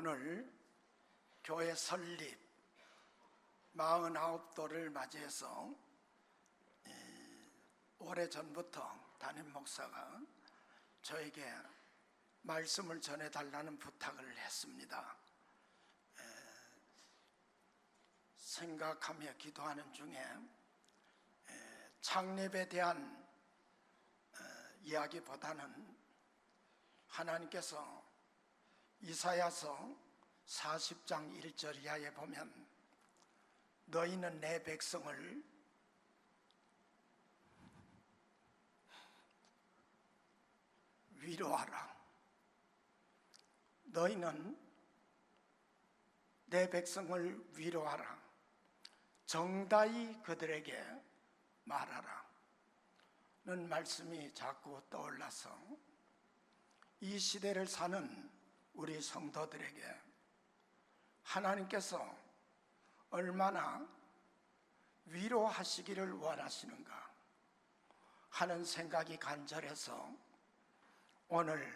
오늘 교회 설립 49도를 맞이해서 오래전부터 담임 목사가 저에게 말씀을 전해달라는 부탁을 했습니다. 생각하며 기도하는 중에 창립에 대한 이야기보다는 하나님께서 이사야서 40장 1절 이하에 보면 너희는 내 백성을 위로하라. 너희는 내 백성을 위로하라. 정다이 그들에게 말하라. 는 말씀이 자꾸 떠올라서 이 시대를 사는 우리 성도들에게 하나님께서 얼마나 위로하시기를 원하시는가 하는 생각이 간절해서 오늘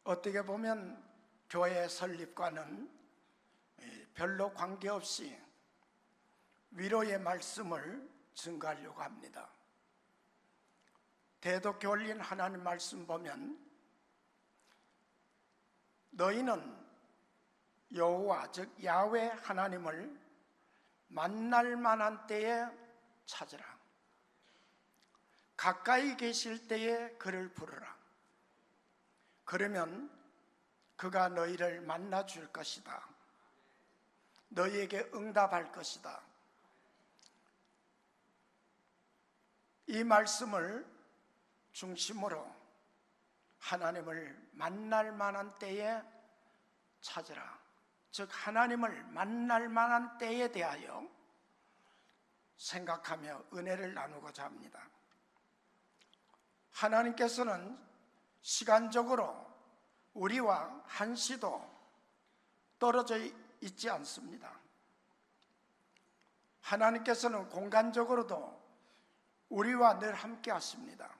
어떻게 보면 교회 설립과는 별로 관계없이 위로의 말씀을 증거하려고 합니다. 대독교 올린 하나님 말씀 보면 너희는 여호와 즉 야훼 하나님을 만날 만한 때에 찾으라. 가까이 계실 때에 그를 부르라. 그러면 그가 너희를 만나 줄 것이다. 너희에게 응답할 것이다. 이 말씀을 중심으로 하나님을 만날 만한 때에 찾으라. 즉 하나님을 만날 만한 때에 대하여 생각하며 은혜를 나누고자 합니다. 하나님께서는 시간적으로 우리와 한시도 떨어져 있지 않습니다. 하나님께서는 공간적으로도 우리와 늘 함께 하십니다.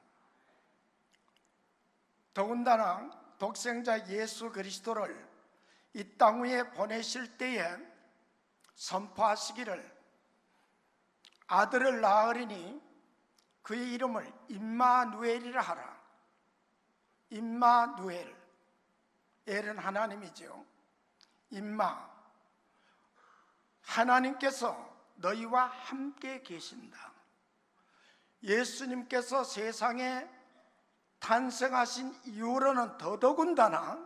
더군다나 독생자 예수 그리스도를 이 땅 위에 보내실 때에 선포하시기를 아들을 낳으리니 그의 이름을 임마누엘이라 하라. 임마누엘, 엘은 하나님이죠. 임마, 하나님께서 너희와 함께 계신다. 예수님께서 세상에 탄생하신 이후로는 더더군다나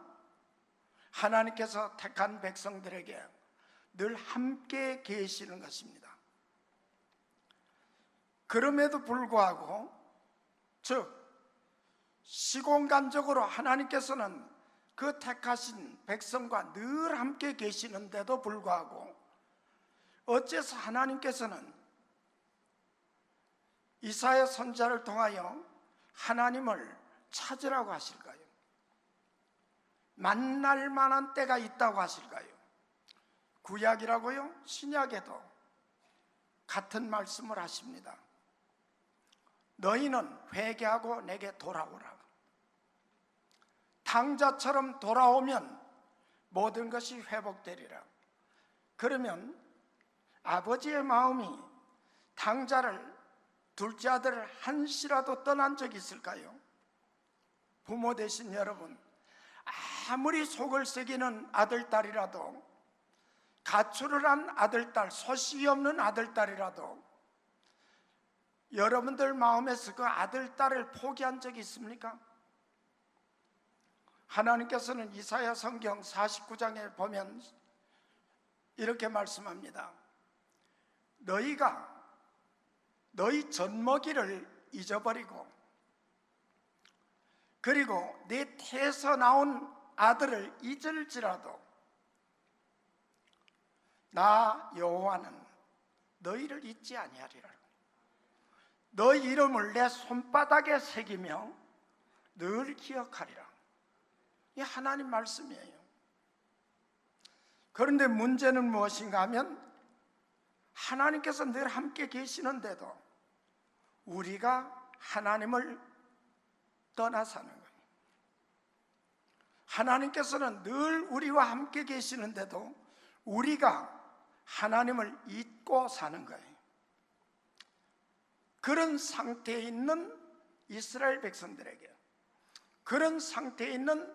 하나님께서 택한 백성들에게 늘 함께 계시는 것입니다. 그럼에도 불구하고 즉 시공간적으로 하나님께서는 그 택하신 백성과 늘 함께 계시는데도 불구하고 어째서 하나님께서는 이사야 선지자를 통하여 하나님을 찾으라고 하실까요? 만날 만한 때가 있다고 하실까요? 구약이라고요? 신약에도 같은 말씀을 하십니다. 너희는 회개하고 내게 돌아오라. 탕자처럼 돌아오면 모든 것이 회복되리라. 그러면 아버지의 마음이 탕자를 둘째 아들을 한시라도 떠난 적이 있을까요? 부모 되신 여러분, 아무리 속을 새기는 아들딸이라도, 가출을 한 아들딸, 소식이 없는 아들딸이라도 여러분들 마음에서 그 아들딸을 포기한 적이 있습니까? 하나님께서는 이사야 성경 49장에 보면 이렇게 말씀합니다. 너희가 너희 젖먹이를 잊어버리고 그리고 내 태에서 나온 아들을 잊을지라도 나 여호와는 너희를 잊지 아니하리라. 너희 이름을 내 손바닥에 새기며 늘 기억하리라. 이 하나님 말씀이에요. 그런데 문제는 무엇인가 하면 하나님께서 늘 함께 계시는데도 우리가 하나님을 떠나 사는 거예요. 하나님께서는 늘 우리와 함께 계시는데도 우리가 하나님을 잊고 사는 거예요. 그런 상태에 있는 이스라엘 백성들에게, 그런 상태에 있는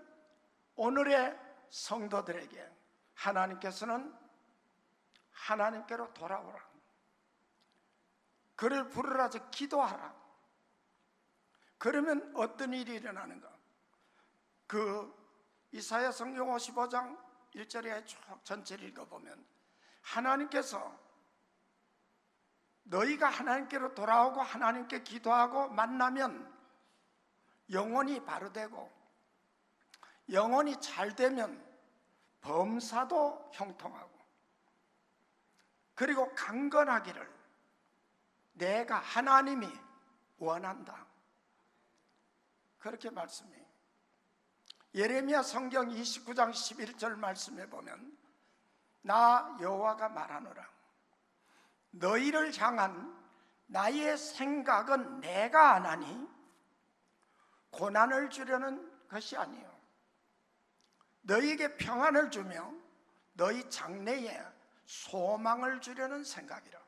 오늘의 성도들에게 하나님께서는 하나님께로 돌아오라, 그를 부르라, 기도하라. 그러면 어떤 일이 일어나는가? 이사야 성경 55장 1절에 쭉 전체를 읽어보면 하나님께서 너희가 하나님께로 돌아오고 하나님께 기도하고 만나면 영혼이 바로되고, 영혼이 잘되면 범사도 형통하고, 그리고 강건하기를 내가 하나님이 원한다, 그렇게 말씀해요. 예레미야 성경 29장 11절 말씀에 보면 나 여호와가 말하노라, 너희를 향한 나의 생각은 내가 아나니 고난을 주려는 것이 아니요 너희에게 평안을 주며 너희 장래에 소망을 주려는 생각이라.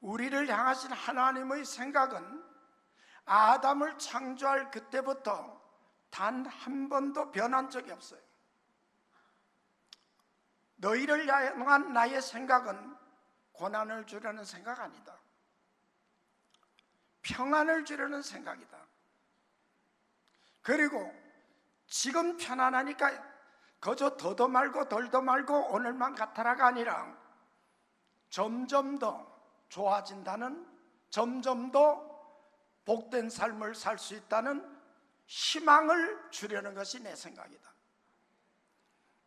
우리를 향하신 하나님의 생각은 아담을 창조할 그때부터 단 한 번도 변한 적이 없어요. 너희를 향한 나의 생각은 고난을 주려는 생각 아니다, 평안을 주려는 생각이다. 그리고 지금 편안하니까 그저 더도 말고 덜도 말고 오늘만 같아라가 아니라 점점 더 좋아진다는, 점점 더 복된 삶을 살 수 있다는 희망을 주려는 것이 내 생각이다.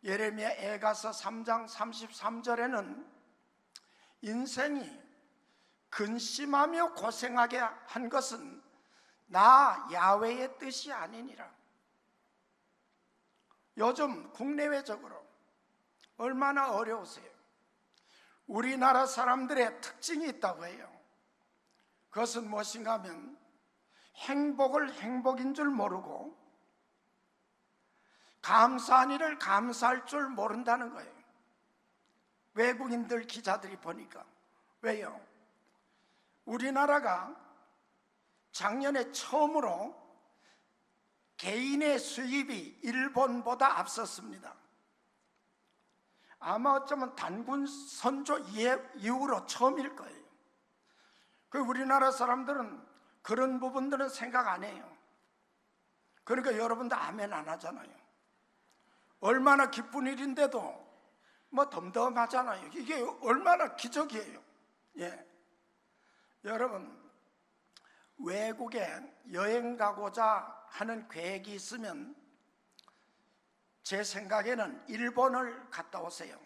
예레미야 애가서 3장 33절에는 인생이 근심하며 고생하게 한 것은 나 야훼의 뜻이 아니니라. 요즘 국내외적으로 얼마나 어려우세요. 우리나라 사람들의 특징이 있다고 해요. 그것은 무엇인가 하면 행복을 행복인 줄 모르고 감사한 일을 감사할 줄 모른다는 거예요. 외국인들 기자들이 보니까. 왜요? 우리나라가 작년에 처음으로 개인의 수입이 일본보다 앞섰습니다. 아마 어쩌면 단군 선조 이후로 처음일 거예요. 우리나라 사람들은 그런 부분들은 생각 안 해요. 그러니까 여러분도 아멘 안 하잖아요. 얼마나 기쁜 일인데도 덤덤하잖아요. 이게 얼마나 기적이에요. 예. 여러분, 외국에 여행 가고자 하는 계획이 있으면 제 생각에는 일본을 갔다 오세요.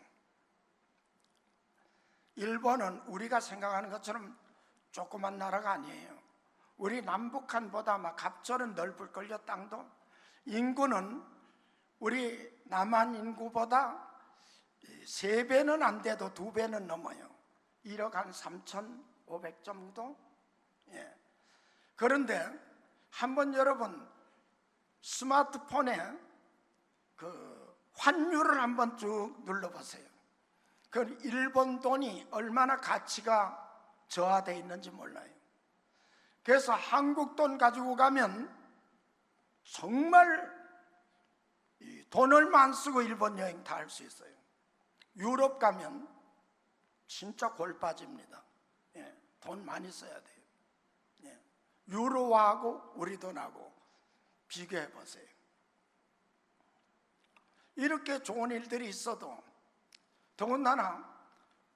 일본은 우리가 생각하는 것처럼 조그만 나라가 아니에요. 우리 남북한보다 갑절은 넓을걸요. 땅도. 인구는 우리 남한 인구보다 3배는 안 돼도 2배는 넘어요. 1억 한 3,500 정도. 예. 그런데 한번 여러분 스마트폰에 환율을 한번 쭉 눌러보세요. 일본 돈이 얼마나 가치가 저하되어 있는지 몰라요. 그래서 한국 돈 가지고 가면 정말 돈 얼마 안 쓰고 일본 여행 다 할 수 있어요. 유럽 가면 진짜 골 빠집니다. 예, 돈 많이 써야 돼요. 예, 유로화하고 우리 돈하고 비교해 보세요. 이렇게 좋은 일들이 있어도 더군다나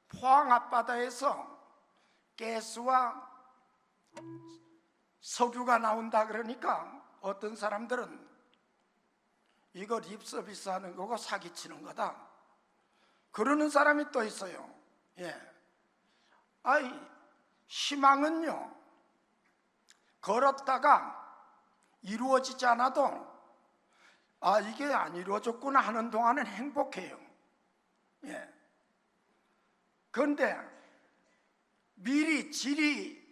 포항 앞바다에서 가스와 석유가 나온다 그러니까 어떤 사람들은 이거 립서비스 하는 거고 사기치는 거다 그러는 사람이 또 있어요. 예. 희망은요 걸었다가 이루어지지 않아도 이게 안 이루어졌구나 하는 동안은 행복해요. 예. 그런데 미리 질이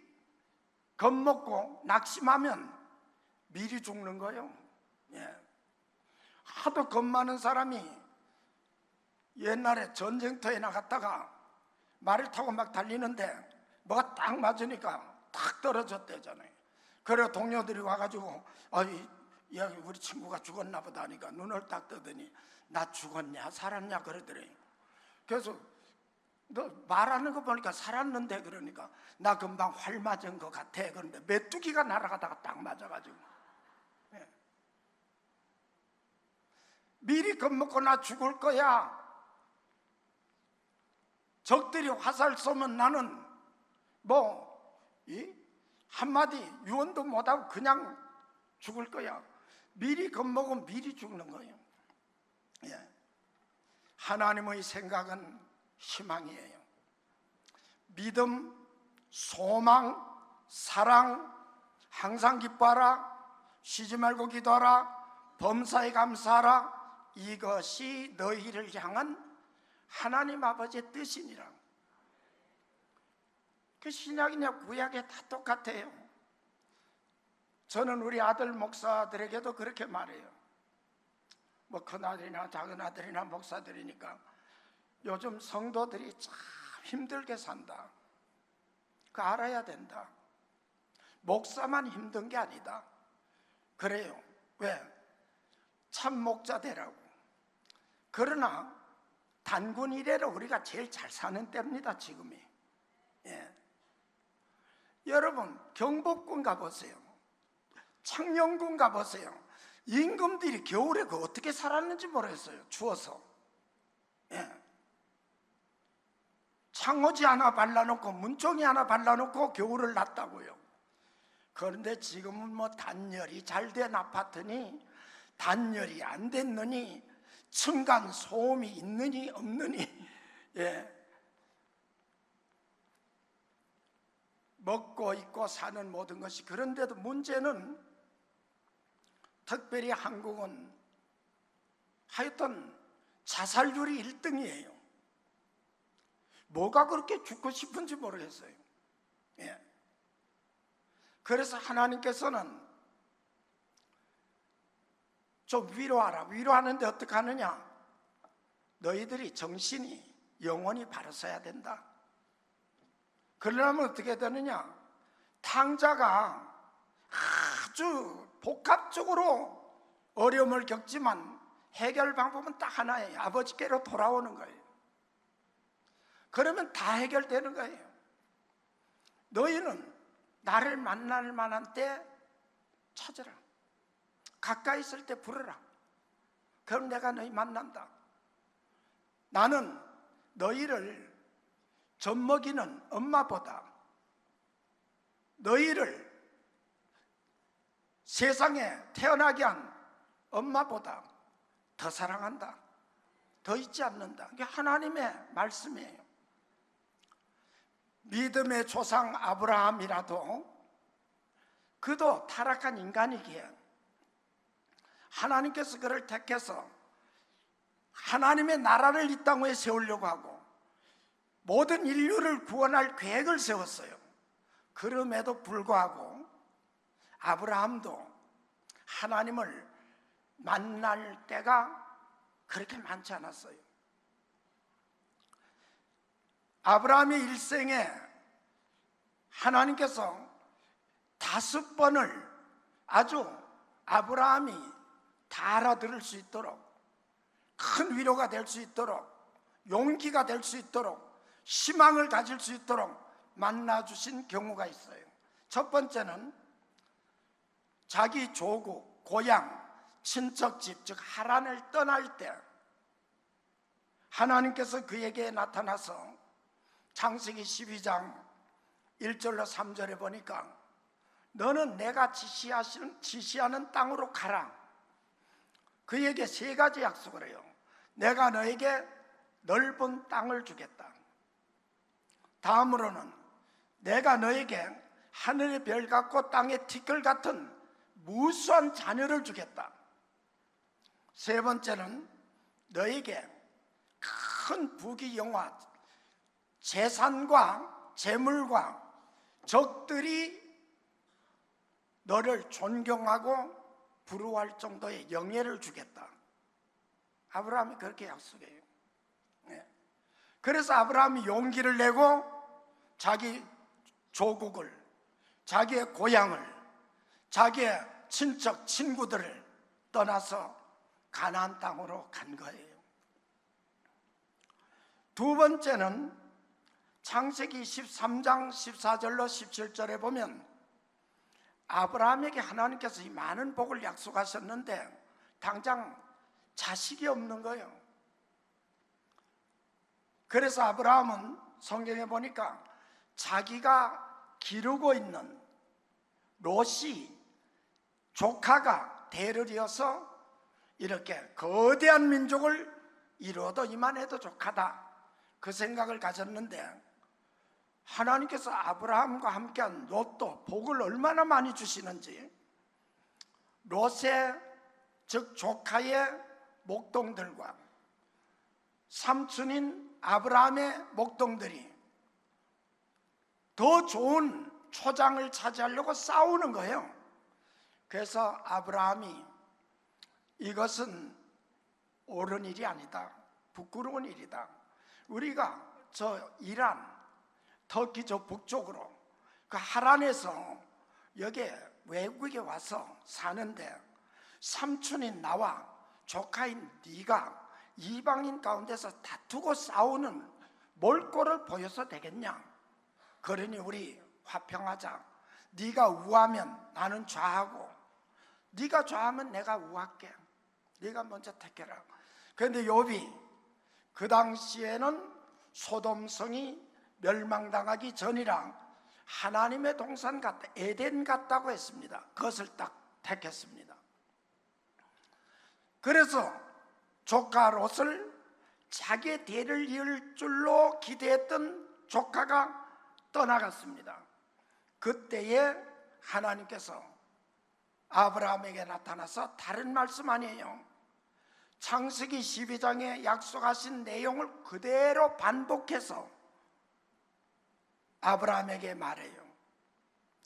겁먹고 낙심하면 미리 죽는 거예요. 예. 하도 겁 많은 사람이 옛날에 전쟁터에 나갔다가 말을 타고 막 달리는데 뭐가 딱 맞으니까 딱 떨어졌대잖아요. 그래 동료들이 와가지고 야, 우리 친구가 죽었나 보다 하니까 눈을 딱 뜨더니 나 죽었냐 살았냐 그러더래요. 그래서 너 말하는 거 보니까 살았는데 그러니까 나 금방 활 맞은 것 같아. 그런데 메뚜기가 날아가다가 딱 맞아가지고 미리 겁먹고 나 죽을 거야. 적들이 화살 쏘면 나는 한마디 유언도 못하고 그냥 죽을 거야. 미리 겁먹으면 미리 죽는 거예요. 하나님의 생각은 희망이에요. 믿음, 소망, 사랑, 항상 기뻐하라, 쉬지 말고 기도하라, 범사에 감사하라, 이것이 너희를 향한 하나님 아버지의 뜻이니라. 그 신약이냐 구약에 다 똑같아요. 저는 우리 아들 목사들에게도 그렇게 말해요. 뭐 큰아들이나 작은아들이나 목사들이니까 요즘 성도들이 참 힘들게 산다. 그거 알아야 된다. 목사만 힘든 게 아니다. 그래요. 왜? 참 목자 되라고. 그러나 단군 이래로 우리가 제일 잘 사는 때입니다. 지금이. 여러분 경복궁 가보세요. 창녕궁 가보세요. 임금들이 겨울에 그 어떻게 살았는지 모르겠어요. 추워서. 창호지 하나 발라놓고 문종이 하나 발라놓고 겨울을 났다고요. 그런데 지금은 뭐 단열이 잘 된 아파트니 단열이 안 됐느니 층간 소음이 있느니 없느니 먹고 입고 사는 모든 것이. 그런데도 문제는 특별히 한국은 하여튼 자살률이 1등이에요. 뭐가 그렇게 죽고 싶은지 모르겠어요. 그래서 하나님께서는 좀 위로하라. 위로하는데 어떻게 하느냐? 너희들이 정신이 영혼이 바로 서야 된다. 그러려면 어떻게 되느냐? 탕자가 아주 복합적으로 어려움을 겪지만 해결 방법은 딱 하나예요. 아버지께로 돌아오는 거예요. 그러면 다 해결되는 거예요. 너희는 나를 만날 만한 때 찾으라. 가까이 있을 때 부르라. 그럼 내가 너희 만난다. 나는 너희를 젖먹이는 엄마보다 너희를 세상에 태어나게 한 엄마보다 더 사랑한다. 더 잊지 않는다. 이게 하나님의 말씀이에요. 믿음의 조상 아브라함이라도 그도 타락한 인간이기에 하나님께서 그를 택해서 하나님의 나라를 이 땅에 세우려고 하고 모든 인류를 구원할 계획을 세웠어요. 그럼에도 불구하고 아브라함도 하나님을 만날 때가 그렇게 많지 않았어요. 아브라함의 일생에 하나님께서 5번을 아주 아브라함이 다 알아들을 수 있도록, 큰 위로가 될 수 있도록, 용기가 될 수 있도록, 희망을 가질 수 있도록 만나주신 경우가 있어요. 첫 번째는 자기 조국, 고향, 친척집, 즉 하란을 떠날 때 하나님께서 그에게 나타나서 창세기 12장 1절로 3절에 보니까 너는 내가 지시하는 땅으로 가라. 그에게 3가지 약속을 해요. 내가 너에게 넓은 땅을 주겠다. 다음으로는 내가 너에게 하늘의 별 같고 땅의 티끌 같은 무수한 자녀를 주겠다. 3번째는 너에게 큰 부귀영화, 재산과 재물과 적들이 너를 존경하고 부러워할 정도의 영예를 주겠다. 아브라함이 그렇게 약속해요. 네. 그래서 아브라함이 용기를 내고 자기 조국을, 자기의 고향을, 자기의 친척, 친구들을 떠나서 가나안 땅으로 간 거예요. 두 번째는 창세기 13장 14절로 17절에 보면 아브라함에게 하나님께서 이 많은 복을 약속하셨는데 당장 자식이 없는 거예요. 그래서 아브라함은 성경에 보니까 자기가 기르고 있는 롯이 조카가 대를 이어서 이렇게 거대한 민족을 이루어도 이만해도 족하다, 그 생각을 가졌는데 하나님께서 아브라함과 함께한 롯도 복을 얼마나 많이 주시는지, 롯의 즉 조카의 목동들과 삼촌인 아브라함의 목동들이 더 좋은 초장을 차지하려고 싸우는 거예요. 그래서 아브라함이 이것은 옳은 일이 아니다, 부끄러운 일이다. 우리가 저 이란, 터키 저 북쪽으로 그 하란에서 여기에 외국에 와서 사는데 삼촌인 나와 조카인 네가 이방인 가운데서 다투고 싸우는 몰골을 보여서 되겠냐? 그러니 우리 화평하자. 네가 우하면 나는 좌하고 네가 좌하면 내가 우할게. 네가 먼저 택해라. 그런데 욥이 그 당시에는 소돔성이 멸망당하기 전이라 하나님의 동산 같다, 에덴 같다고 했습니다. 그것을 딱 택했습니다. 그래서 조카 롯을 자기의 대를 이을 줄로 기대했던 조카가 떠나갔습니다. 그때에 하나님께서 아브라함에게 나타나서 다른 말씀 아니에요. 창세기 12장에 약속하신 내용을 그대로 반복해서 아브라함에게 말해요.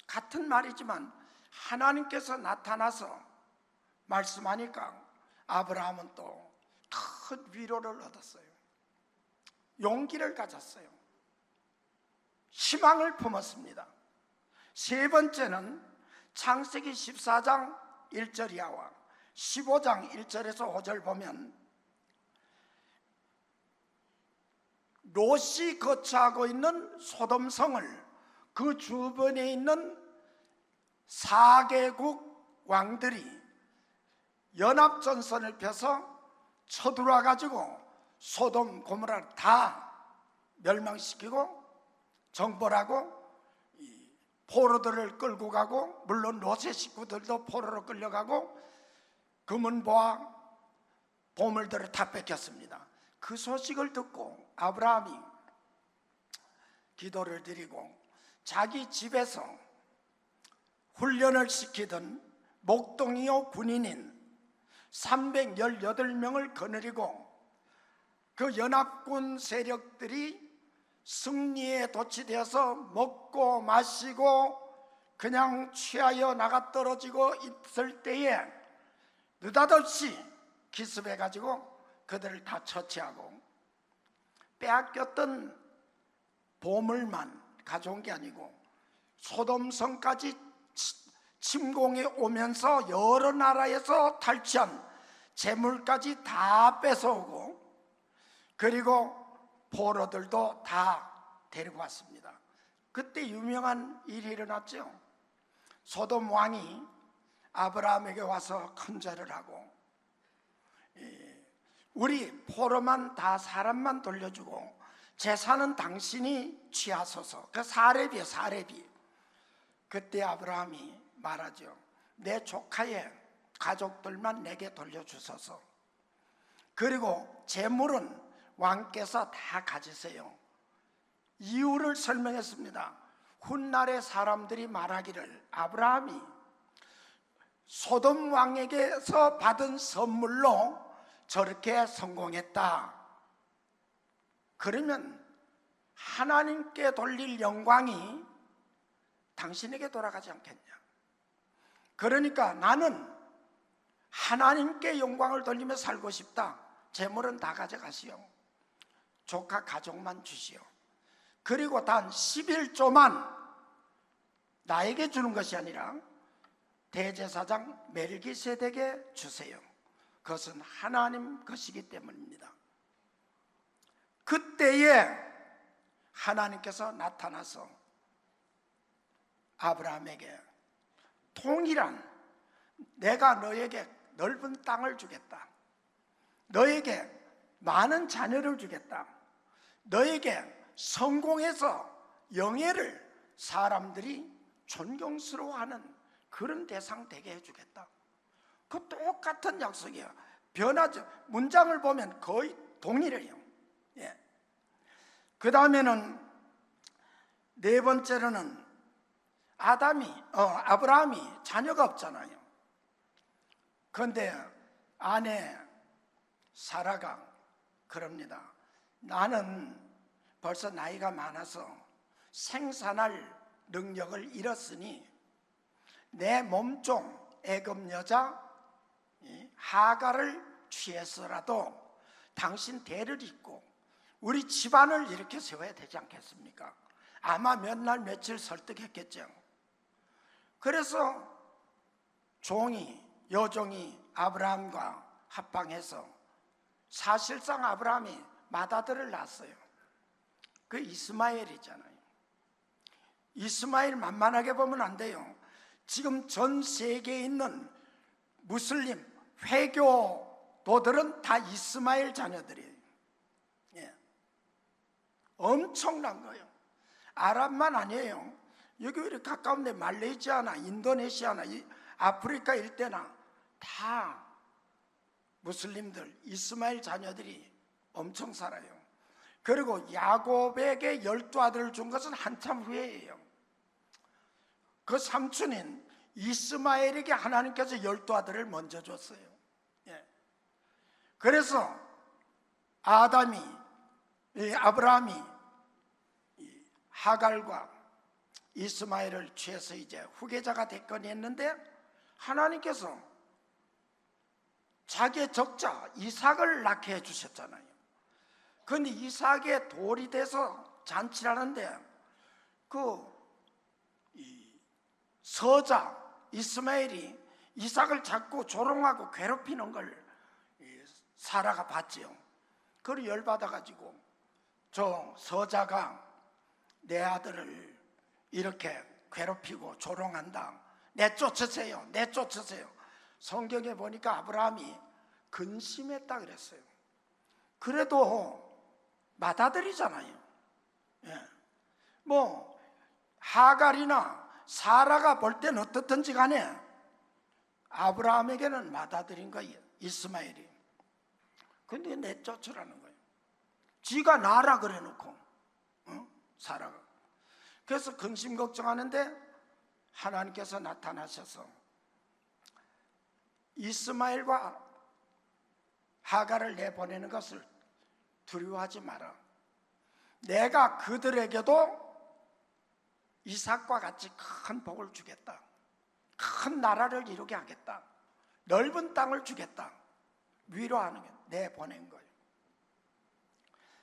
같은 말이지만 하나님께서 나타나서 말씀하니까 아브라함은 또 큰 위로를 얻었어요. 용기를 가졌어요. 희망을 품었습니다. 세 번째는 창세기 14장 1절 이하와 15장 1절에서 5절 보면 롯이 거처하고 있는 소돔성을 그 주변에 있는 4개국 왕들이 연합전선을 펴서 쳐들어와 가지고 소돔 고모라를 다 멸망시키고 정벌하고 포로들을 끌고 가고, 물론 롯의 식구들도 포로로 끌려가고 금은보화 보물들을 다 뺏겼습니다. 그 소식을 듣고 아브라함이 기도를 드리고 자기 집에서 훈련을 시키던 목동이요 군인인 318명을 거느리고 그 연합군 세력들이 승리에 도취되어서 먹고 마시고 그냥 취하여 나가 떨어지고 있을 때에 느닷없이 기습해가지고 그들을 다 처치하고 빼앗겼던 보물만 가져온 게 아니고 소돔성까지 침공해 오면서 여러 나라에서 탈취한 재물까지 다 뺏어오고, 그리고 포로들도 다 데리고 왔습니다. 그때 유명한 일이 일어났죠. 소돔 왕이 아브라함에게 와서 큰절을 하고 우리 포로만 다 사람만 돌려주고 재산은 당신이 취하소서. 그 사렙이에요, 사렙이. 그때 아브라함이 말하죠. 내 조카의 가족들만 내게 돌려주소서. 그리고 재물은 왕께서 다 가지세요. 이유를 설명했습니다. 훗날의 사람들이 말하기를 아브라함이 소돔 왕에게서 받은 선물로 저렇게 성공했다. 그러면 하나님께 돌릴 영광이 당신에게 돌아가지 않겠냐. 그러니까 나는 하나님께 영광을 돌리며 살고 싶다. 재물은 다 가져가시오. 조카 가족만 주시오. 그리고 단 11조만 나에게 주는 것이 아니라 대제사장 멜기세덱에게 주세요. 그것은 하나님 것이기 때문입니다. 그때에 하나님께서 나타나서 아브라함에게 동일한, 내가 너에게 넓은 땅을 주겠다, 너에게 많은 자녀를 주겠다, 너에게 성공해서 영예를 사람들이 존경스러워하는 그런 대상 되게 해주겠다. 그 똑같은 약속이에요. 변하죠. 문장을 보면 거의 동일해요. 예. 그 다음에는 네 번째로는 아브라함이 자녀가 없잖아요. 그런데 아내 사라가 그럽니다. 나는 벌써 나이가 많아서 생산할 능력을 잃었으니 내 몸종 애굽 여자 하갈을 취해서라도 당신 대를 잇고 우리 집안을 이렇게 세워야 되지 않겠습니까? 아마 몇 날 며칠 설득했겠죠. 그래서 여종이 아브라함과 합방해서 사실상 아브라함이 맏아들을 낳았어요. 그 이스마엘이잖아요. 이스마엘 만만하게 보면 안 돼요. 지금 전 세계에 있는 무슬림 회교도들은 다 이스마엘 자녀들이에요. 예. 엄청난 거예요. 아랍만 아니에요. 여기 이렇게 가까운데 말레이시아나 인도네시아나 아프리카 일대나 다 무슬림들 이스마엘 자녀들이 엄청 살아요. 그리고 야곱에게 12아들을 준 것은 한참 후에예요. 그 삼촌인 이스마엘에게 하나님께서 12아들을 먼저 줬어요. 예. 그래서 아브라함이 하갈과 이스마엘을 취해서 이제 후계자가 됐거니 했는데 하나님께서 자기의 적자 이삭을 낳게 해주셨잖아요. 그런데 이삭의 돌이 돼서 잔치를 하는데 그 서자 이스마엘이 이삭을 자꾸 조롱하고 괴롭히는 걸 사라가 봤지요. 그걸 열받아가지고 저 서자가 내 아들을 이렇게 괴롭히고 조롱한다, 내쫓으세요, 내쫓으세요. 성경에 보니까 아브라함이 근심했다 그랬어요. 그래도 맏아들이잖아요. 예. 뭐 하갈이나 사라가 볼 때는 어떻든지 간에 아브라함에게는 맏아들인 거예요, 이스마엘이. 근데 내쫓으라는 거예요. 지가 나라 그래 놓고 사라가. 그래서 근심 걱정하는데 하나님께서 나타나셔서 이스마엘과 하갈을 내보내는 것을 두려워하지 마라. 내가 그들에게도 이삭과 같이 큰 복을 주겠다, 큰 나라를 이루게 하겠다, 넓은 땅을 주겠다, 위로하는 게 내보낸 거예요.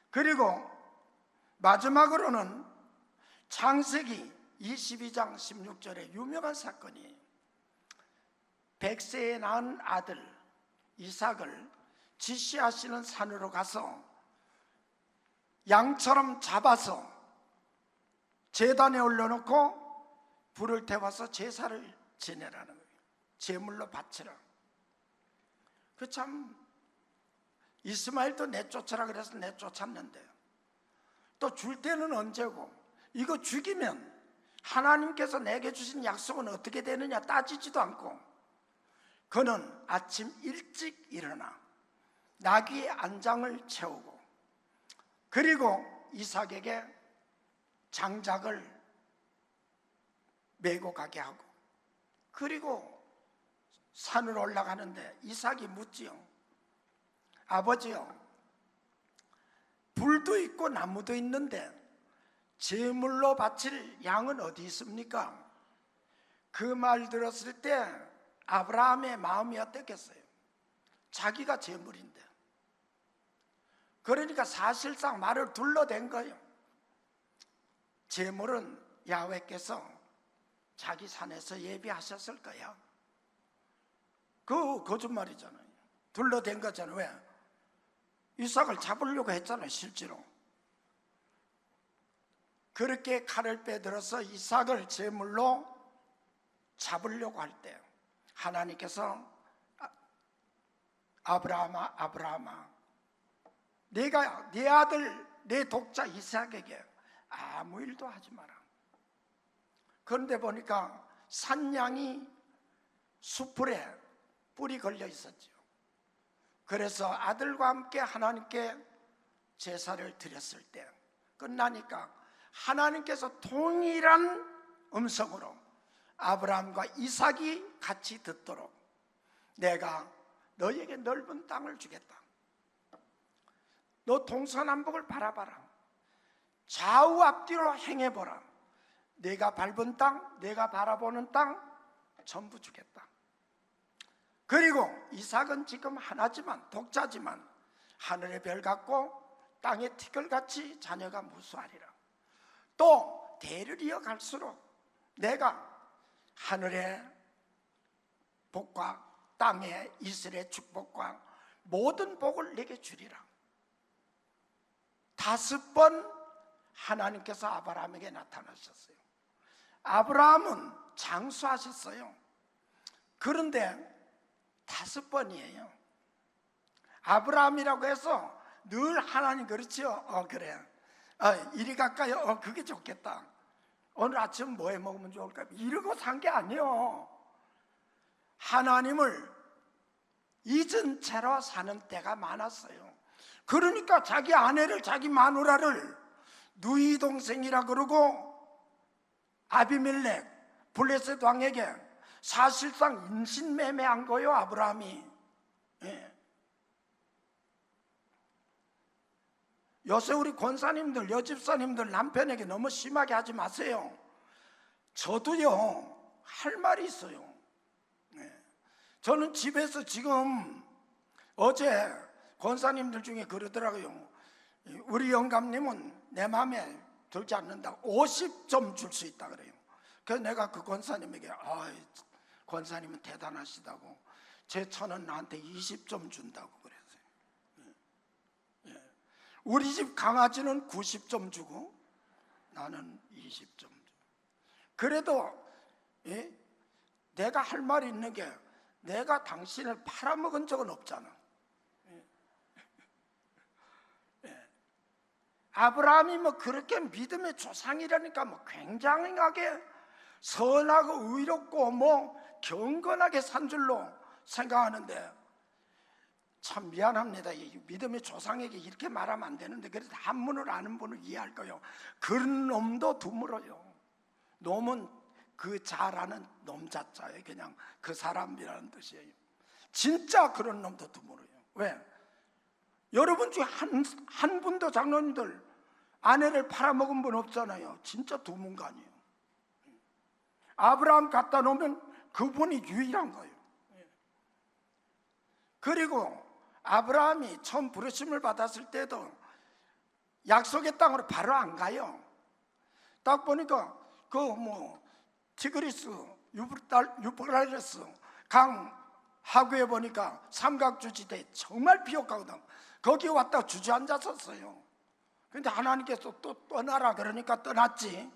그리고 마지막으로는 창세기 22장 16절에 유명한 사건이에요. 100세에 낳은 아들 이삭을 지시하시는 산으로 가서 양처럼 잡아서 제단에 올려놓고 불을 태워서 제사를 지내라는 거예요. 제물로 바치라. 그 참 이스마엘도 내쫓으라 그래서 내쫓았는데 또 줄 때는 언제고, 이거 죽이면 하나님께서 내게 주신 약속은 어떻게 되느냐 따지지도 않고 그는 아침 일찍 일어나 나귀의 안장을 채우고 그리고 이삭에게 장작을 메고 가게 하고 그리고 산으로 올라가는데 이삭이 묻지요. 아버지요, 불도 있고 나무도 있는데 제물로 바칠 양은 어디 있습니까? 그 말 들었을 때 아브라함의 마음이 어땠겠어요? 자기가 제물인데 그러니까 사실상 말을 둘러댄 거예요. 제물은 야훼께서 자기 산에서 예비하셨을 거야. 그 거짓말이잖아요. 둘러댄 거잖아요. 왜? 이삭을 잡으려고 했잖아요. 실제로. 그렇게 칼을 빼들어서 이삭을 제물로 잡으려고 할 때 하나님께서 아브라함아 아브라함아, 내가 네 아들 내 독자 이삭에게 아무 일도 하지 마라. 그런데 보니까 산양이 수풀에 뿔이 걸려 있었죠. 그래서 아들과 함께 하나님께 제사를 드렸을 때 끝나니까 하나님께서 동일한 음성으로 아브라함과 이삭이 같이 듣도록 내가 너에게 넓은 땅을 주겠다. 너 동서남북을 바라봐라. 좌우 앞뒤로 행해보라. 내가 밟은 땅, 내가 바라보는 땅 전부 주겠다. 그리고 이삭은 지금 하나지만, 독자지만 하늘의 별 같고 땅의 티끌같이 자녀가 무수하리라. 또 대를 이어갈수록 내가 하늘의 복과 땅의 이슬의 축복과 모든 복을 내게 주리라. 5번 하나님께서 아브라함에게 나타나셨어요. 아브라함은 장수하셨어요. 그런데 5번이에요. 아브라함이라고 해서 늘 하나님 그렇지요? 그래. 이리 갈까요? 그게 좋겠다. 오늘 아침 뭐 해 먹으면 좋을까? 이러고 산 게 아니에요. 하나님을 잊은 채로 사는 때가 많았어요. 그러니까 자기 아내를, 자기 마누라를 누이 동생이라 그러고 아비멜렉 블레셋 왕에게 사실상 인신매매한 거예요. 아브라함이. 예. 요새 우리 권사님들, 여집사님들 남편에게 너무 심하게 하지 마세요. 저도요 할 말이 있어요. 네. 저는 집에서 지금 어제 권사님들 중에 그러더라고요. 우리 영감님은 내 마음에 들지 않는다. 50점 줄 수 있다 그래요. 그래서 내가 그 권사님에게 권사님은 대단하시다고, 제 처는 나한테 20점 준다고 그랬어요. 우리 집 강아지는 90점 주고 나는 20점 주고. 그래도 내가 할 말이 있는 게, 내가 당신을 팔아먹은 적은 없잖아. 아브라함이 뭐 그렇게 믿음의 조상이라니까 뭐 굉장하게 선하고 의롭고 뭐 경건하게 산 줄로 생각하는데, 참 미안합니다. 이 믿음의 조상에게 이렇게 말하면 안 되는데, 그래도 한문을 아는 분을 이해할 거예요. 그런 놈도 드물어요. 놈은 그 자라는 놈 자자예요. 그냥 그 사람이라는 뜻이에요. 진짜 그런 놈도 드물어요. 왜? 여러분 중에 한 분도 장로님들 아내를 팔아먹은 분 없잖아요. 진짜 드문 거 아니에요. 아브라함 갖다 놓으면 그분이 유일한 거예요. 그리고 아브라함이 처음 부르심을 받았을 때도 약속의 땅으로 바로 안 가요. 딱 보니까 티그리스 유프라테스 강 하구에 보니까 삼각주지대 정말 비옥하거든. 거기 왔다가 주저앉았었어요. 근데 하나님께서 또 떠나라 그러니까 떠났지.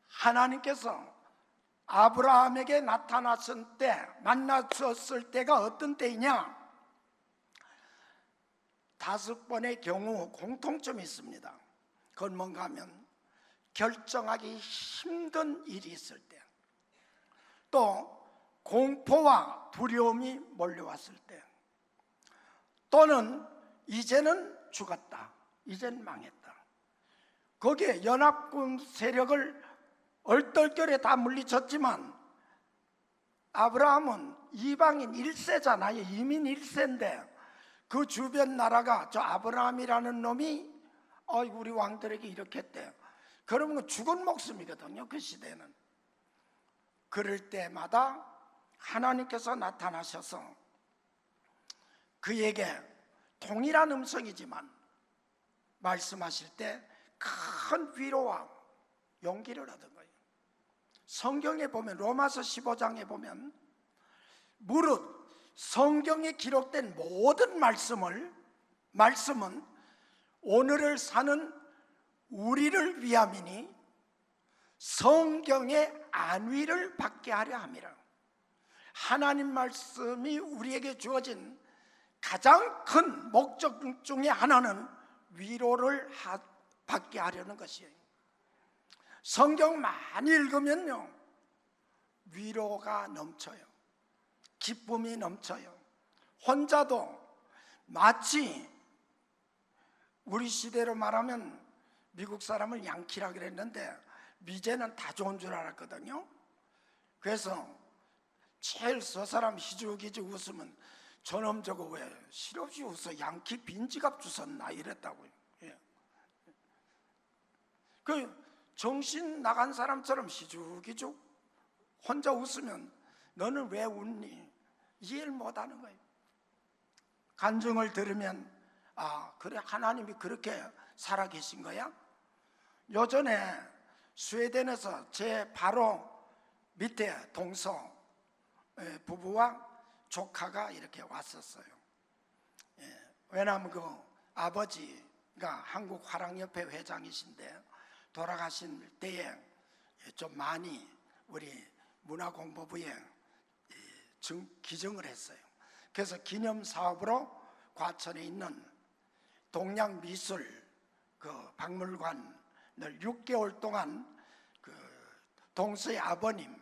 하나님께서 아브라함에게 나타났을 때, 만났을 때가 어떤 때이냐? 5번의 경우 공통점이 있습니다. 그건 뭔가 하면 결정하기 힘든 일이 있을 때, 또 공포와 두려움이 몰려왔을 때, 또는 이제는 죽었다, 이제는 망했다. 거기에 연합군 세력을 얼떨결에 다 물리쳤지만 아브라함은 이방인 1세잖아요. 이민 1세인데 그 주변 나라가 저 아브라함이라는 놈이 우리 왕들에게 이렇게 했대요. 그러면 죽은 목숨이거든요. 그 시대는. 그럴 때마다 하나님께서 나타나셔서 그에게 동일한 음성이지만 말씀하실 때 큰 위로와 용기를 얻은 거예요. 성경에 보면, 로마서 15장에 보면 무릇 성경에 기록된 모든 말씀은 오늘을 사는 우리를 위함이니 성경의 안위를 받게 하려 함이라. 하나님 말씀이 우리에게 주어진 가장 큰 목적 중에 하나는 위로를 받게 하려는 것이에요. 성경 많이 읽으면요, 위로가 넘쳐요. 기쁨이 넘쳐요. 혼자도 마치 우리 시대로 말하면 미국 사람을 양키라 그랬는데 미제는 다 좋은 줄 알았거든요. 그래서 제일 저 사람 희죽희죽 웃으면 저놈 저거 왜 실없이 웃어, 양키 빈지갑 주웠나 이랬다고요. 예. 그 정신 나간 사람처럼 희죽희죽 혼자 웃으면 너는 왜 웃니? 이해를 못하는 거예요. 간증을 들으면 아, 그래, 하나님이 그렇게 살아계신 거야? 요전에 스웨덴에서 제 바로 밑에 동서 부부와 조카가 이렇게 왔었어요. 왜냐하면 그 아버지가 한국화랑협회 회장이신데 돌아가신 때에 좀 많이 우리 문화공보부에 기증을 했어요. 그래서 기념사업으로 과천에 있는 동양미술 그 박물관을 6개월 동안 그 동서의 아버님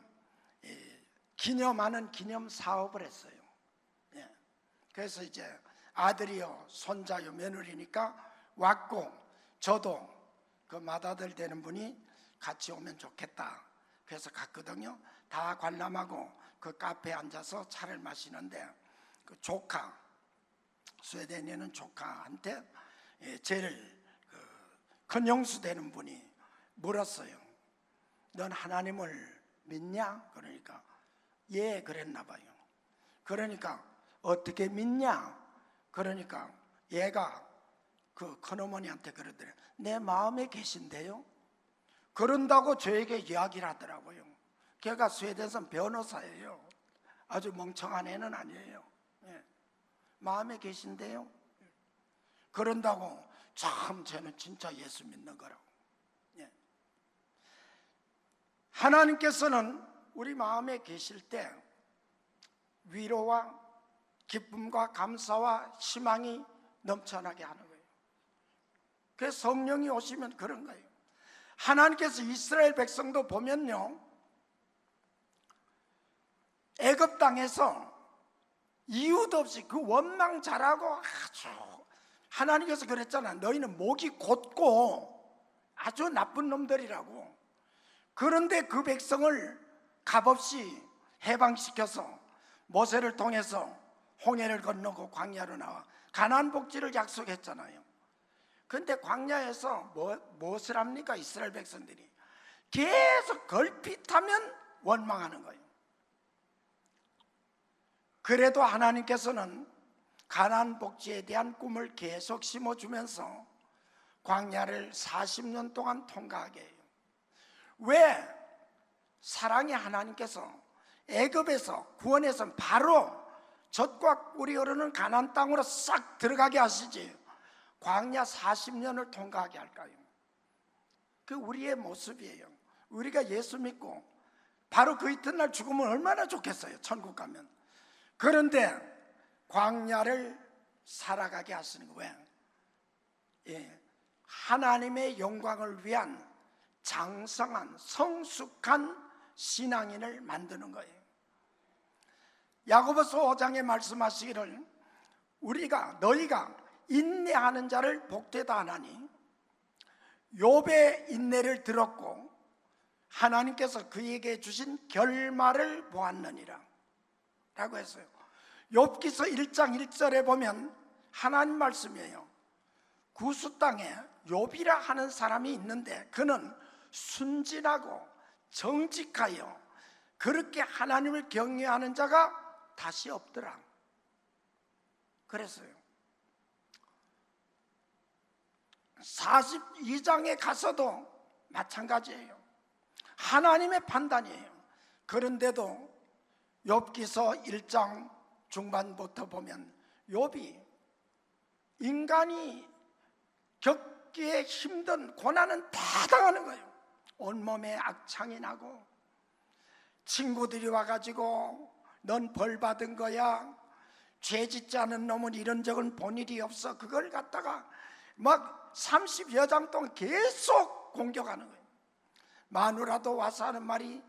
기념하는 기념사업을 했어요. 그래서 이제 아들이요 손자요 며느리니까 왔고, 저도 그 맏아들 되는 분이 같이 오면 좋겠다 그래서 갔거든요. 다 관람하고 그 카페에 앉아서 차를 마시는데 그 조카, 스웨덴에 있는 조카한테 제일 큰 형수 되는 분이 물었어요. 넌 하나님을 믿냐? 그러니까 예, 그랬나 봐요. 그러니까 어떻게 믿냐? 그러니까 얘가 그 큰어머니한테 그러더래요. 내 마음에 계신데요? 그런다고 저에게 이야기를 하더라고요. 걔가 스웨덴에서 변호사예요. 아주 멍청한 애는 아니에요. 마음에 계신데요? 그런다고 참 쟤는 진짜 예수 믿는 거라고. 하나님께서는 우리 마음에 계실 때 위로와 기쁨과 감사와 희망이 넘쳐나게 하는 거예요. 그래서 성령이 오시면 그런 거예요. 하나님께서 이스라엘 백성도 보면요, 애굽 땅에서 이유도 없이 그 원망 잘하고 아주, 하나님께서 그랬잖아. 너희는 목이 곧고 아주 나쁜 놈들이라고. 그런데 그 백성을 값없이 해방시켜서 모세를 통해서 홍해를 건너고 광야로 나와 가나안 복지를 약속했잖아요. 그런데 광야에서 무엇을 합니까? 이스라엘 백성들이 계속 걸핏하면 원망하는 거예요. 그래도 하나님께서는 가나안 복지에 대한 꿈을 계속 심어주면서 광야를 40년 동안 통과하게 해요. 왜? 사랑의 하나님께서 애굽에서 구원해서 바로 젖과 꿀이 흐르는 가나안 땅으로 싹 들어가게 하시지 광야 40년을 통과하게 할까요? 그 우리의 모습이에요. 우리가 예수 믿고 바로 그 이튿날 죽으면 얼마나 좋겠어요, 천국 가면. 그런데 광야를 살아가게 하시는 거예요. 하나님의 영광을 위한 장성한 성숙한 신앙인을 만드는 거예요. 야고보서 5장에 말씀하시기를 너희가 인내하는 자를 복되다 하나니 욥의 인내를 들었고 하나님께서 그에게 주신 결말을 보았느니라 라고 했어요. 욥기서 1장 1절에 보면 하나님 말씀이에요. 구수 땅에 욥이라 하는 사람이 있는데 그는 순진하고 정직하여 그렇게 하나님을 경외하는 자가 다시 없더라 그랬어요. 42장에 가서도 마찬가지예요. 하나님의 판단이에요. 그런데도 욥기서 1장 중반부터 보면 욥이 인간이 겪기에 힘든 고난은 다 당하는 거예요. 온몸에 악창이 나고 친구들이 와가지고 넌 벌 받은 거야, 죄 짓지 않은 놈은 이런 적은 본 일이 없어, 그걸 갖다가 막 30여 장 동안 계속 공격하는 거예요. 마누라도 와서 하는 말이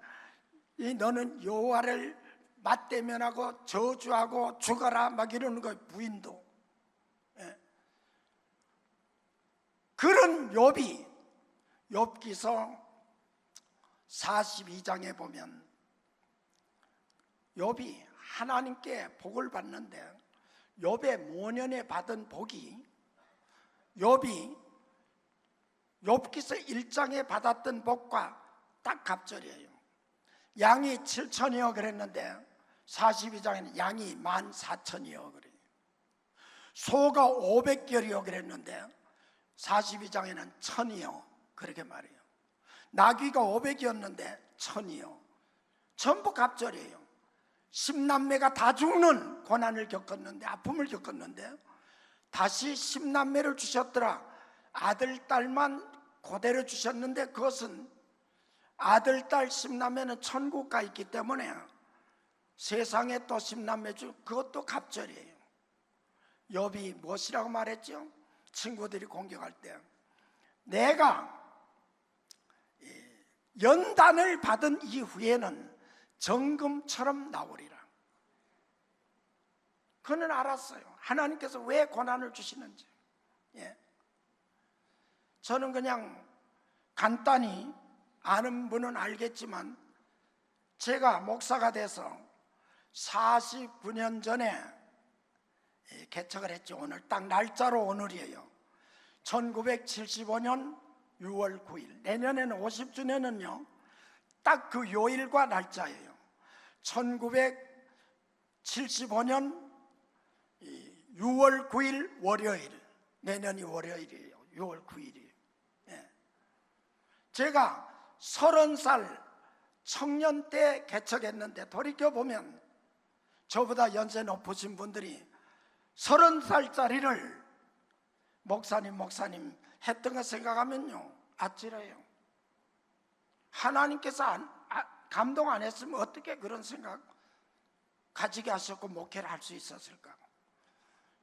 너는 여호와를 맞대면하고 저주하고 죽어라 막 이러는 거예요. 부인도. 예. 그런 욥이 욥기서 42장에 보면 욥이 하나님께 복을 받는데 욥의 모년에 받은 복이 욥이 욥기서 1장에 받았던 복과 딱 갑절이에요. 양이 7천이여 그랬는데 42장에는 양이 14,000이여 그래요. 소가 500결이여 그랬는데 42장에는 1,000이여 그렇게 말해요. 나귀가 500이었는데 1,000이여. 전부 갑절이에요. 10남매가 다 죽는 고난을 겪었는데, 아픔을 겪었는데 다시 10남매를 주셨더라. 아들 딸만 그대로 주셨는데 그것은 아들 딸 10남매는 천국 가 있기 때문에 세상에 또 10남매 주, 그것도 갑절이에요. 욥이 무엇이라고 말했죠? 친구들이 공격할 때 내가 연단을 받은 이후에는 정금처럼 나오리라. 그는 알았어요. 하나님께서 왜 고난을 주시는지. 예. 저는 그냥 간단히 아는 분은 알겠지만 제가 목사가 돼서 49년 전에 개척을 했죠. 오늘 딱 날짜로 오늘이에요. 1975년 6월 9일. 내년에는 50주년은요 딱 그 요일과 날짜예요. 1975년 6월 9일 월요일. 내년이 월요일이에요. 6월 9일이에요. 예. 제가 30살 청년 때 개척했는데 돌이켜보면 저보다 연세 높으신 분들이 30살짜리를 목사님 했던 거 생각하면요 아찔해요. 하나님께서 감동 안 했으면 어떻게 그런 생각 가지게 하셨고 목회를 할 수 있었을까?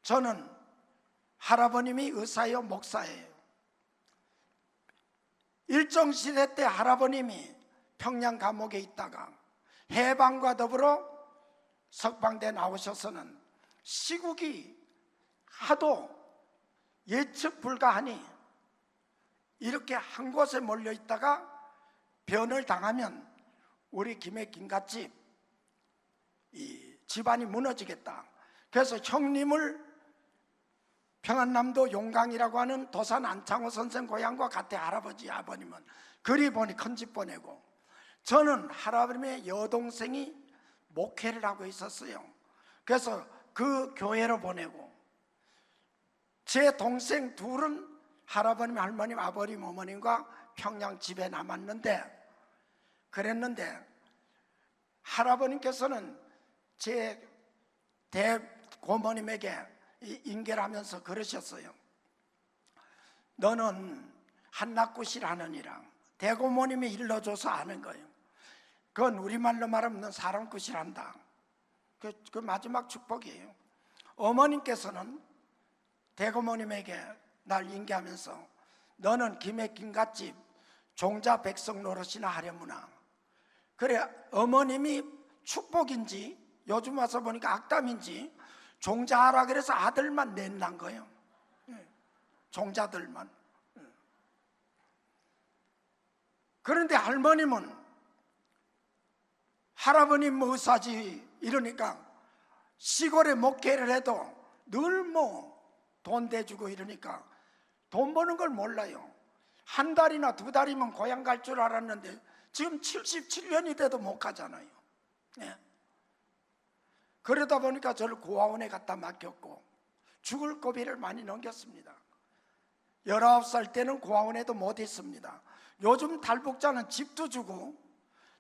저는 할아버님이 의사예요, 목사예요. 일정 시대 때 할아버님이 평양 감옥에 있다가 해방과 더불어 석방돼 나오셔서는 시국이 하도 예측 불가하니 이렇게 한 곳에 몰려 있다가 변을 당하면 우리 김해 김갓집 이 집안이 무너지겠다. 그래서 형님을 평안남도 용강이라고 하는 도산 안창호 선생 고향과 같아. 할아버지 아버님은 그리 보니 큰 집 보내고, 저는 할아버님의 여동생이 목회를 하고 있었어요. 그래서 그 교회로 보내고, 제 동생 둘은 할아버님, 할머님, 아버님, 어머님과 평양 집에 남았는데, 그랬는데 할아버님께서는 제 대고모님에게 인계를 하면서 그러셨어요. 너는 한낱굿이라느니라. 대고모님이 일러줘서 아는 거예요. 그건 우리말로 말하면 넌 사람굿이란다. 그 마지막 축복이에요. 어머님께서는 대고모님에게 날 인계하면서 너는 김해 김갓집 종자 백성 노릇이나 하려무나. 그래, 어머님이 축복인지 요즘 와서 보니까 악담인지 종자하라 그래서 아들만 낸단 거예요. 종자들만. 그런데 할머님은 할아버님 의사지 이러니까 시골에 목회를 해도 늘 뭐 돈 대주고 이러니까 돈 버는 걸 몰라요. 한 달이나 두 달이면 고향 갈 줄 알았는데 지금 77년이 돼도 못 가잖아요. 네. 그러다 보니까 저를 고아원에 갖다 맡겼고 죽을 고비를 많이 넘겼습니다. 19살 때는 고아원에도 못 있습니다. 요즘 탈북자는 집도 주고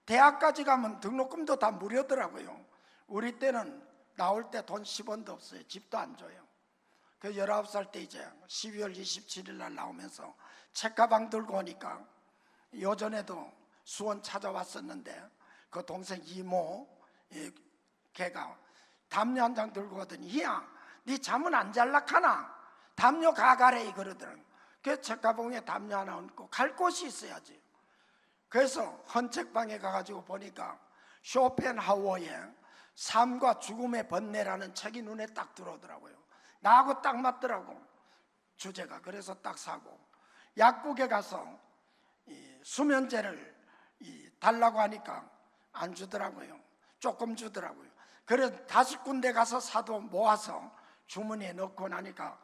대학까지 가면 등록금도 다 무료더라고요. 우리 때는 나올 때 돈 10원도 없어요. 집도 안 줘요. 그 19살 때 이제 12월 27일 날 나오면서 책가방 들고 오니까 요전에도 수원 찾아왔었는데 그 동생 이모 걔가 담요 한 장 들고 오더니 야, 네 잠은 안 잘락하나? 담요 가가래 그러더라고요. 그 책가방에 담요 하나 얹고 갈 곳이 있어야지. 그래서 헌책방에 가가지고 보니까 쇼펜하우어의 삶과 죽음의 번뇌라는 책이 눈에 딱 들어오더라고요. 나하고 딱 맞더라고 주제가. 그래서 딱 사고 약국에 가서 수면제를 달라고 하니까 안 주더라고요. 조금 주더라고요. 그래서 5군데 가서 사도 모아서 주머니에 넣고 나니까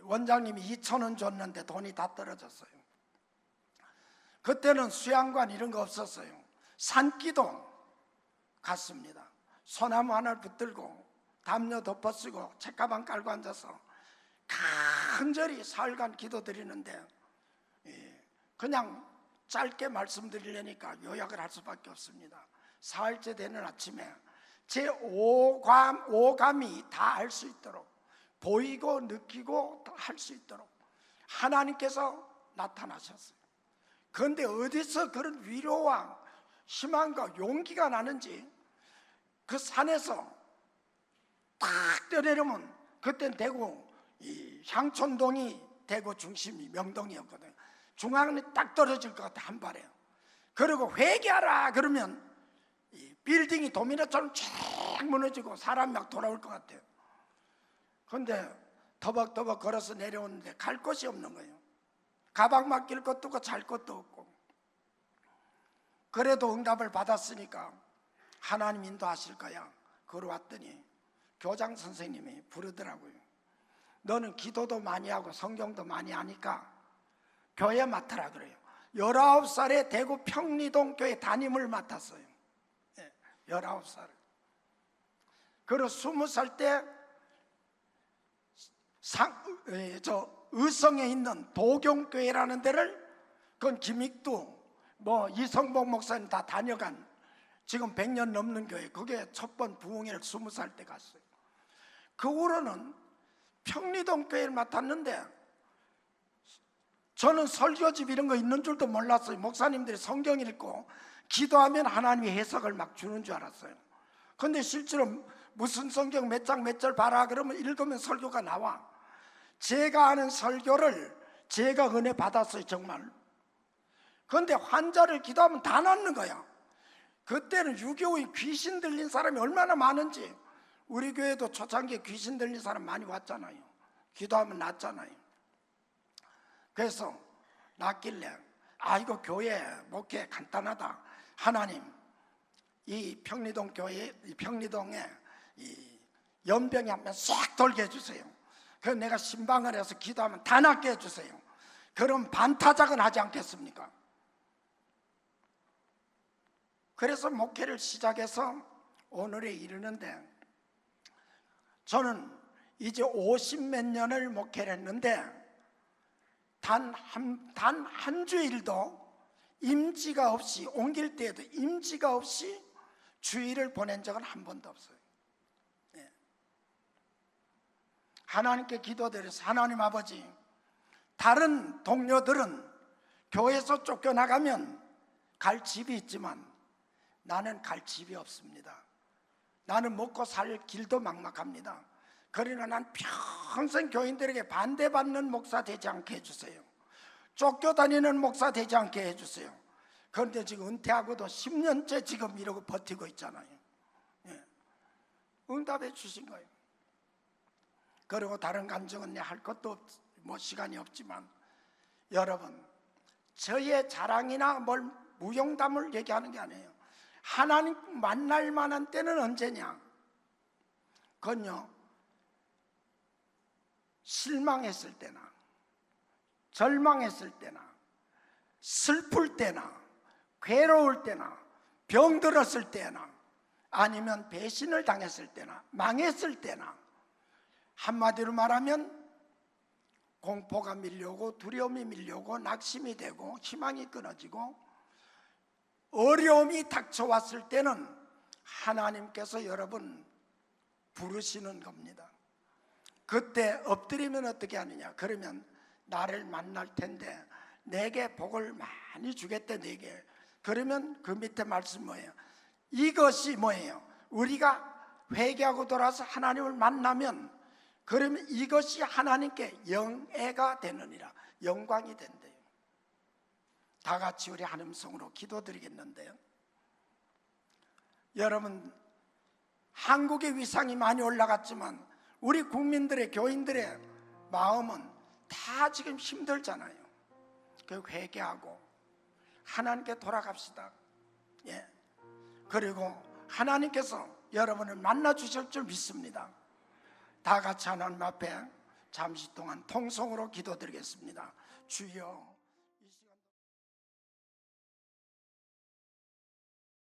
원장님이 2,000원 줬는데 돈이 다 떨어졌어요. 그때는 수양관 이런 거 없었어요. 산기도 갔습니다. 소나무 하나를 붙들고 담요 덮어쓰고 책가방 깔고 앉아서 간절히 사흘간 기도드리는데 그냥 짧게 말씀드리려니까 요약을 할 수밖에 없습니다. 사흘째 되는 아침에 제 오감이 다 알 수 있도록, 보이고 느끼고 할 수 있도록 하나님께서 나타나셨어요. 그런데 어디서 그런 위로와 희망과 용기가 나는지 그 산에서 딱 떠내려면 그땐 대구 향촌동이 대구 중심이 명동이었거든요. 중앙에 딱 떨어질 것 같아 한 발에. 그리고 회개하라 그러면 이 빌딩이 도미노처럼 쫙 무너지고 사람 막 돌아올 것 같아요. 그런데 더벅더벅 걸어서 내려오는데 갈 곳이 없는 거예요. 가방 맡길 것도 없고 잘 것도 없고. 그래도 응답을 받았으니까 하나님 인도하실 거야. 걸어왔더니 교장 선생님이 부르더라고요. 너는 기도도 많이 하고 성경도 많이 하니까 교회 맡으라 그래요. 19살에 대구 평리동 교회 담임을 맡았어요. 19살. 그리고 20살 때 의성에 있는 도경교회라는 데를, 그건 김익두 이성복 목사님 다 다녀간 지금 100년 넘는 교회, 그게 첫 번 부흥회를 20살 때 갔어요. 그 후로는 평리동 교회를 맡았는데 저는 설교집 이런 거 있는 줄도 몰랐어요. 목사님들이 성경 읽고 기도하면 하나님이 해석을 막 주는 줄 알았어요. 그런데 실제로 무슨 성경 몇 장 몇 절 봐라 그러면 읽으면 설교가 나와. 제가 아는 설교를 제가 은혜 받았어요, 정말. 그런데 환자를 기도하면 다 낫는 거야. 그때는 유교의 귀신 들린 사람이 얼마나 많은지. 우리 교회도 초창기에 귀신 들린 사람 많이 왔잖아요. 기도하면 낫잖아요. 그래서 낫길래 이거 교회 목회 간단하다. 하나님, 이 평리동 교회, 이 평리동에 이 연병이 한번 싹 돌게 해주세요. 그래서 내가 신방을 해서 기도하면 다 낫게 해주세요. 그럼 반타작은 하지 않겠습니까? 그래서 목회를 시작해서 오늘에 이르는데, 저는 이제 50몇 년을 목회를 했는데 단 한 주일도 임지가 없이, 옮길 때에도 임지가 없이 주일을 보낸 적은 한 번도 없어요. 하나님께 기도드려서, 하나님 아버지, 다른 동료들은 교회에서 쫓겨나가면 갈 집이 있지만 나는 갈 집이 없습니다. 나는 먹고 살 길도 막막합니다. 그러나 난 평생 교인들에게 반대받는 목사 되지 않게 해주세요. 쫓겨다니는 목사 되지 않게 해주세요. 그런데 지금 은퇴하고도 10년째 지금 이러고 버티고 있잖아요. 응답해 주신 거예요. 그리고 다른 간증은 할 것도 시간이 없지만, 여러분, 저의 자랑이나 무용담을 얘기하는 게 아니에요. 하나님 만날 만한 때는 언제냐? 그건요, 실망했을 때나, 절망했을 때나, 슬플 때나, 괴로울 때나, 병들었을 때나, 아니면 배신을 당했을 때나, 망했을 때나, 한마디로 말하면 공포가 밀려오고 두려움이 밀려오고 낙심이 되고 희망이 끊어지고 어려움이 닥쳐왔을 때는 하나님께서 여러분 부르시는 겁니다. 그때 엎드리면 어떻게 하느냐? 그러면 나를 만날 텐데 내게 복을 많이 주겠대. 내게. 그러면 그 밑에 말씀 뭐예요? 이것이 뭐예요? 우리가 회개하고 돌아서 하나님을 만나면 그러면 이것이 하나님께 영예가 되느니라. 영광이 된대요. 다 같이 우리 한 음성으로 기도드리겠는데요. 여러분, 한국의 위상이 많이 올라갔지만 우리 국민들의, 교인들의 마음은 다 지금 힘들잖아요. 그 회개하고 하나님께 돌아갑시다. 예. 그리고 하나님께서 여러분을 만나 주실 줄 믿습니다. 다 같이 하나님 앞에 잠시 동안 통성으로 기도드리겠습니다. 주여